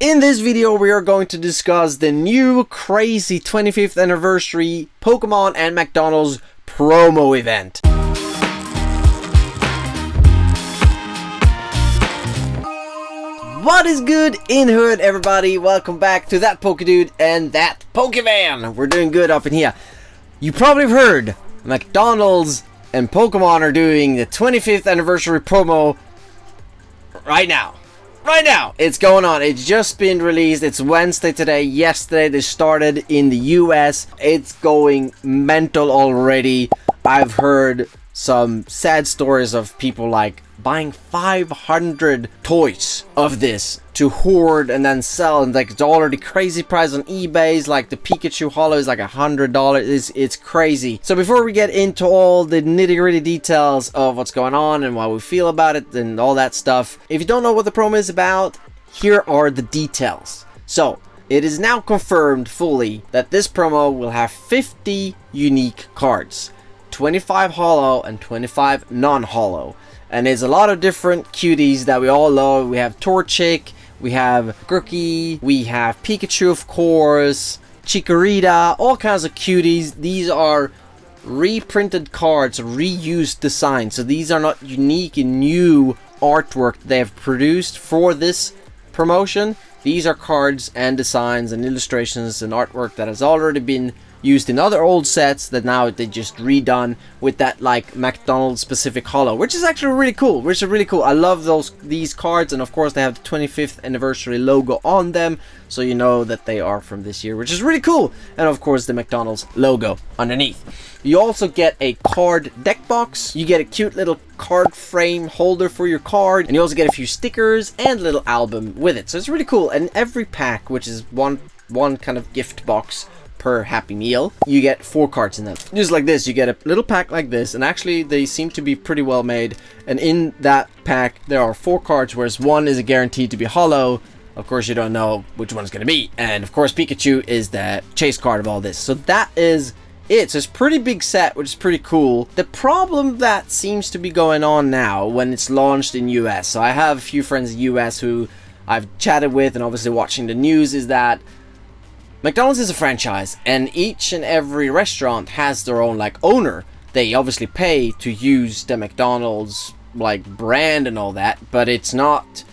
In this video, we are going to discuss the new crazy 25th anniversary Pokémon and McDonald's promo event. What is good in hood, everybody? Welcome back to that Pokedude and that Pokevan. We're doing good up in here. You probably have heard McDonald's and Pokemon are doing the 25th anniversary promo right now. Right now, it's going on. It's just been released. It's Wednesday today. Yesterday, they started in the US. It's going mental already. I've heard some sad stories of people like buying 500 toys of this to hoard and then sell, and like it's already crazy price on eBay. Like the Pikachu Holo is like $100. It's crazy. So before we get into all the nitty-gritty details of what's going on and what we feel about it and all that stuff, if you don't know what the promo is about, here are the details. So it is now confirmed fully that this promo will have 50 unique cards, 25 holo and 25 non-holo. And there's a lot of different cuties that we all love. We have Torchic, we have Grookey, we have Pikachu, of course, Chikorita, all kinds of cuties. These are reprinted cards, reused designs. So these are not unique and new artwork they have produced for this promotion. These are cards and designs and illustrations and artwork that has already been used in other old sets that now they just redone with that like McDonald's specific holo, which is actually really cool. I love these cards, and of course they have the 25th anniversary logo on them, so you know that they are from this year, which is really cool. And of course the McDonald's logo underneath. You also get a card deck box. You get a cute little card frame holder for your card, and you also get a few stickers and a little album with it. So it's really cool. And every pack, which is one kind of gift box per Happy Meal, you get 4 cards in them. Just like this, you get a little pack like this, and actually they seem to be pretty well made. And in that pack there are 4 cards, whereas one is guaranteed to be holo. Of course you don't know which one it's going to be, and of course Pikachu is the chase card of all this. So that is it. So it's a pretty big set, which is pretty cool. The problem that seems to be going on now when it's launched in US, so I have a few friends in the US who I've chatted with and obviously watching the news, is that McDonald's is a franchise, and each and every restaurant has their own like owner. They obviously pay to use the McDonald's like brand and all that, but it's not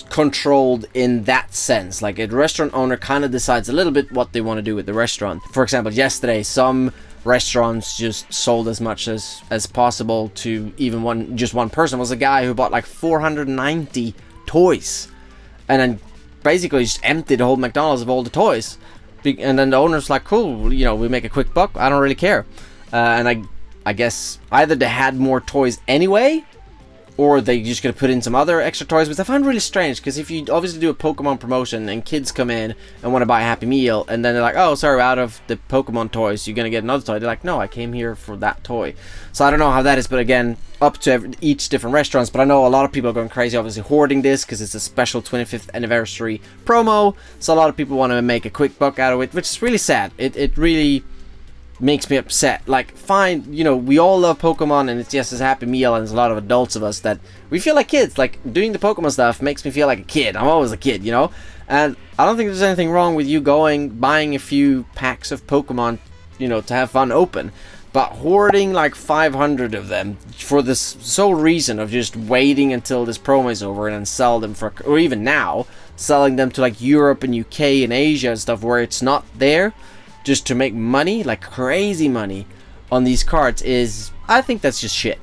controlled in that sense. Like a restaurant owner kind of decides a little bit what they want to do with the restaurant. For example, yesterday some restaurants just sold as much as possible to even just one person. Was a guy who bought like 490 toys, and then basically just emptied the whole McDonald's of all the toys. And then the owner's like, cool, you know, we make a quick buck, I don't really care. And I guess either they had more toys anyway, or they just gonna put in some other extra toys, which I find really strange, because if you obviously do a Pokemon promotion and kids come in and want to buy a Happy Meal, and then they're like, oh sorry, out of the Pokemon toys you're gonna get another toy, they're like, no, I came here for that toy. So I don't know how that is, but again, up to each different restaurants. But I know a lot of people are going crazy obviously hoarding this because it's a special 25th anniversary promo, so a lot of people want to make a quick buck out of it, which is really sad. It really makes me upset. Like, fine, you know, we all love Pokemon, and it's just a Happy Meal, and there's a lot of adults of us that we feel like kids. Like, doing the Pokemon stuff makes me feel like a kid. I'm always a kid, you know. And I don't think there's anything wrong with you buying a few packs of Pokemon, you know, to have fun open. But hoarding like 500 of them for this sole reason of just waiting until this promo is over and then sell them for, or even now selling them to like Europe and UK and Asia and stuff where it's not there, just to make money, like crazy money on these cards, is, I think that's just shit.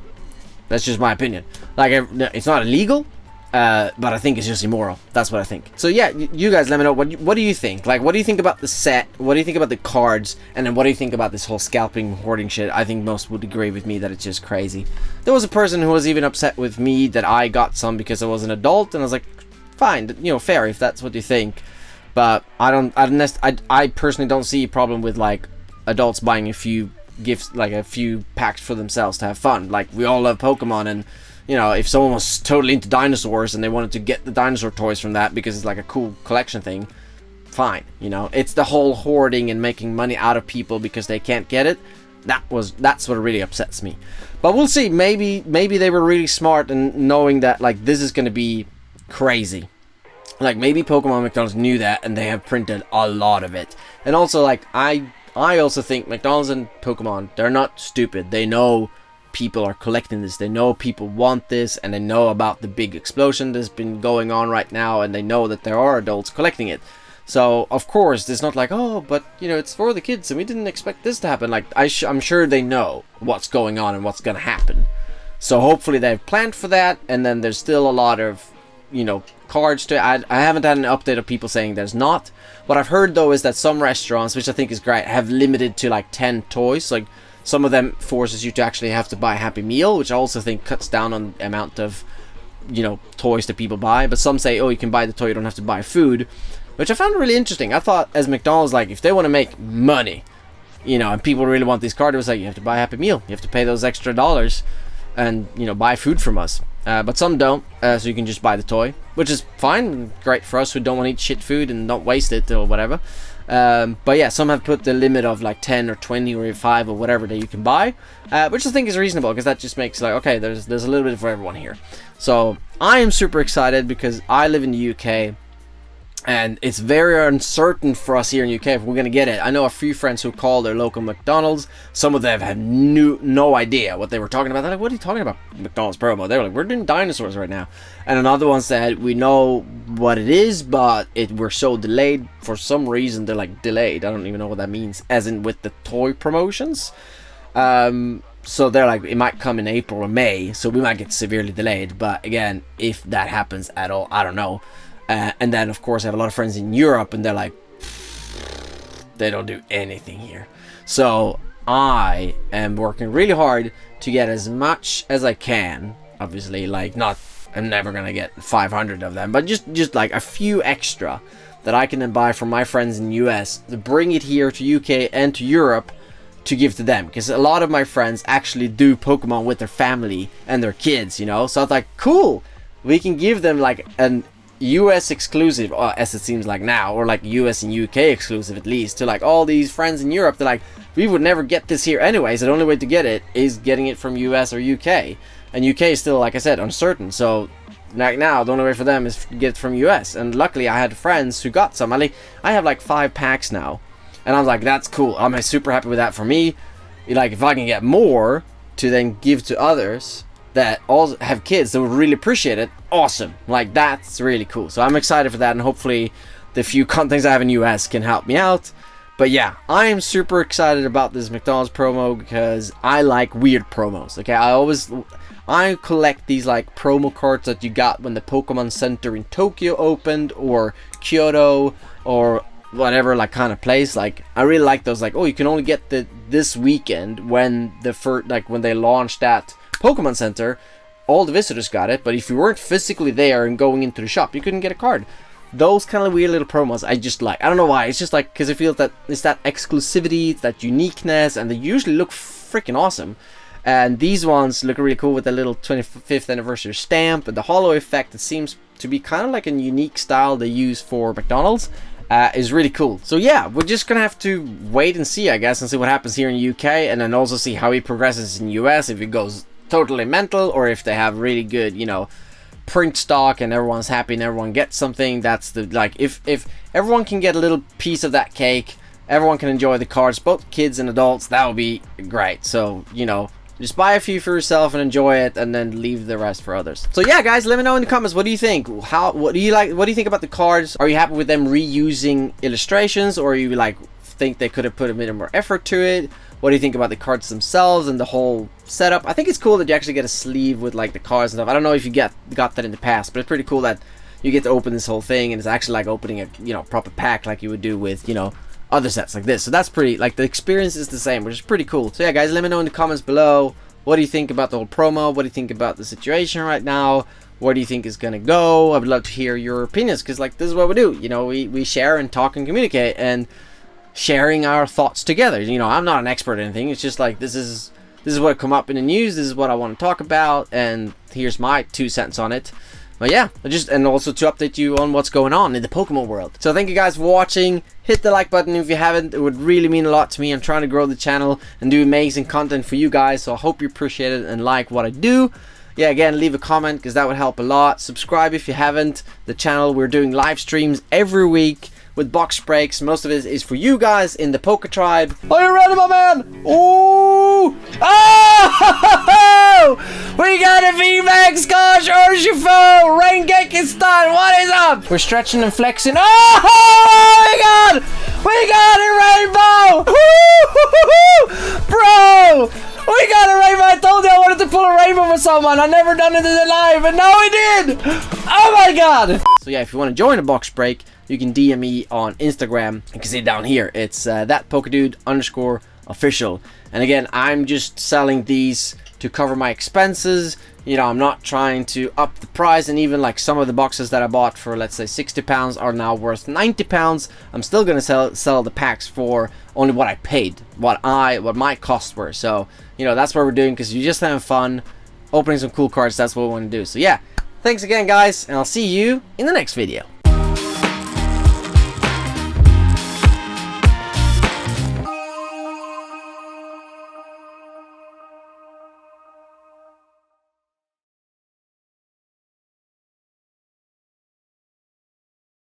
That's just my opinion. Like, it's not illegal, but I think it's just immoral. That's what I think. So yeah, you guys let me know, what do you think? Like, what do you think about the set? What do you think about the cards? And then what do you think about this whole scalping hoarding shit? I think most would agree with me that it's just crazy. There was a person who was even upset with me that I got some because I was an adult, and I was like, fine, you know, fair if that's what you think. But I personally don't see a problem with like adults buying a few gifts, like a few packs for themselves to have fun. Like, we all love Pokemon, and you know, if someone was totally into dinosaurs and they wanted to get the dinosaur toys from that because it's like a cool collection thing, fine. You know, it's the whole hoarding and making money out of people because they can't get it. That's what really upsets me. But we'll see. Maybe they were really smart and knowing that like this is going to be crazy. Like, maybe Pokémon and McDonald's knew that, and they have printed a lot of it. And also, like, I also think McDonald's and Pokémon, they're not stupid. They know people are collecting this. They know people want this, and they know about the big explosion that's been going on right now, and they know that there are adults collecting it. So, of course, it's not like, oh, but, you know, it's for the kids, and we didn't expect this to happen. Like, I'm sure they know what's going on and what's going to happen. So, hopefully, they've planned for that, and then there's still a lot of, you know, cards to I haven't had an update of people saying there's not. What I've heard, though, is that some restaurants, which I think is great, have limited to, like, 10 toys. Like, some of them forces you to actually have to buy a Happy Meal, which I also think cuts down on the amount of, you know, toys that people buy. But some say, oh, you can buy the toy, you don't have to buy food, which I found really interesting. I thought, as McDonald's, like, if they want to make money, you know, and people really want these cards, it was like, you have to buy a Happy Meal. You have to pay those extra dollars and, you know, buy food from us. But some don't, so you can just buy the toy, which is fine, great for us who don't want to eat shit food and don't waste it or whatever. But yeah, some have put the limit of like 10 or 20 or 5 or whatever that you can buy, which I think is reasonable, because that just makes like, okay, there's a little bit for everyone here. So I am super excited because I live in the UK, and it's very uncertain for us here in the UK if we're going to get it. I know a few friends who call their local McDonald's. Some of them have no idea what they were talking about. They're like, what are you talking about, McDonald's promo? They were like, we're doing dinosaurs right now. And another one said, we know what it is, but we're so delayed. For some reason, they're like delayed. I don't even know what that means, as in with the toy promotions. So they're like, it might come in April or May, so we might get severely delayed. But again, if that happens at all, I don't know. And then, of course, I have a lot of friends in Europe, and they're like, they don't do anything here. So I am working really hard to get as much as I can. Obviously, like, I'm never going to get 500 of them, but just like a few extra that I can then buy from my friends in the US to bring it here to UK and to Europe to give to them. Because a lot of my friends actually do Pokemon with their family and their kids, you know? So I was like, cool, we can give them like an US exclusive, as it seems like now, or like US and UK exclusive at least, to like all these friends in Europe. They're like, we would never get this here anyways. The only way to get it is getting it from US or UK, and UK is still, like I said, uncertain. So like now, the only way for them is to get it from US. And luckily, I had friends who got some. I have like 5 packs now, and I was like, that's cool. I'm super happy with that. For me, like, if I can get more to then give to others that also have kids that would really appreciate it, awesome. Like, that's really cool. So I'm excited for that, and hopefully the few contacts I have in US can help me out. But yeah, I am super excited about this McDonald's promo because I like weird promos. Okay, I collect these like promo cards that you got when the Pokemon Center in Tokyo opened, or Kyoto, or whatever like kind of place. Like, I really like those. Like, oh, you can only get this weekend when when they launched that Pokemon Center, all the visitors got it, but if you weren't physically there and going into the shop, you couldn't get a card. Those kind of weird little promos I just like. I don't know why, it's just like, because I feel that it's that exclusivity, it's that uniqueness, and they usually look freaking awesome. And these ones look really cool with the little 25th anniversary stamp and the holo effect. It seems to be kind of like a unique style they use for McDonald's. Is really cool. So yeah, we're just gonna have to wait and see, I guess, and see what happens here in the UK, and then also see how he progresses in the US, if it goes totally mental, or if they have really good, you know, print stock and everyone's happy and everyone gets something. That's the, like, if everyone can get a little piece of that cake, everyone can enjoy the cards, both kids and adults, that would be great. So, you know, just buy a few for yourself and enjoy it, and then leave the rest for others. So yeah, guys, let me know in the comments, what do you think? What do you think about the cards? Are you happy with them reusing illustrations, or are you like think they could have put a bit more effort to it? What do you think about the cards themselves and the whole setup? I think it's cool that you actually get a sleeve with like the cards and stuff. I don't know if you got that in the past, but it's pretty cool that you get to open this whole thing, and it's actually like opening a, you know, proper pack like you would do with, you know, other sets like this. So that's pretty, like, the experience is the same, which is pretty cool. So yeah, guys, let me know in the comments below, what do you think about the whole promo? What do you think about the situation right now? Where do you think is gonna go? I would love to hear your opinions, because like, this is what we do, you know, we share and talk and communicate, and sharing our thoughts together. You know, I'm not an expert or anything. It's just like, this is what come up in the news, this is what I want to talk about, and here's my 2 cents on it. But yeah, and also to update you on what's going on in the Pokemon world. So thank you guys for watching. Hit the like button if you haven't. It would really mean a lot to me. I'm trying to grow the channel and do amazing content for you guys, so I hope you appreciate it and like what I do. yeah, again, leave a comment because that would help a lot. Subscribe if you haven't. The channel, we're doing live streams every week with box breaks. Most of it is for you guys in the Poke Tribe. Are you ready, my man? Ooh! Oh! We got a VMAX Gosh Urshifu Rengeki-stan. What is up? We're stretching and flexing. Oh my god! We got a rainbow! Bro! We got a rainbow! I told you I wanted to pull a rainbow for someone. I never done it in live, and now we did! Oh my god! So yeah, if you want to join a box break, you can DM me on Instagram. You can see it down here. It's that _official. And again, I'm just selling these to cover my expenses. You know, I'm not trying to up the price, and even like some of the boxes that I bought for, let's say, £60 are now worth £90. I'm still gonna sell the packs for only what I paid, what my costs were. So, you know, that's what we're doing, because you're just having fun, opening some cool cards. That's what we want to do. So yeah, thanks again, guys, and I'll see you in the next video.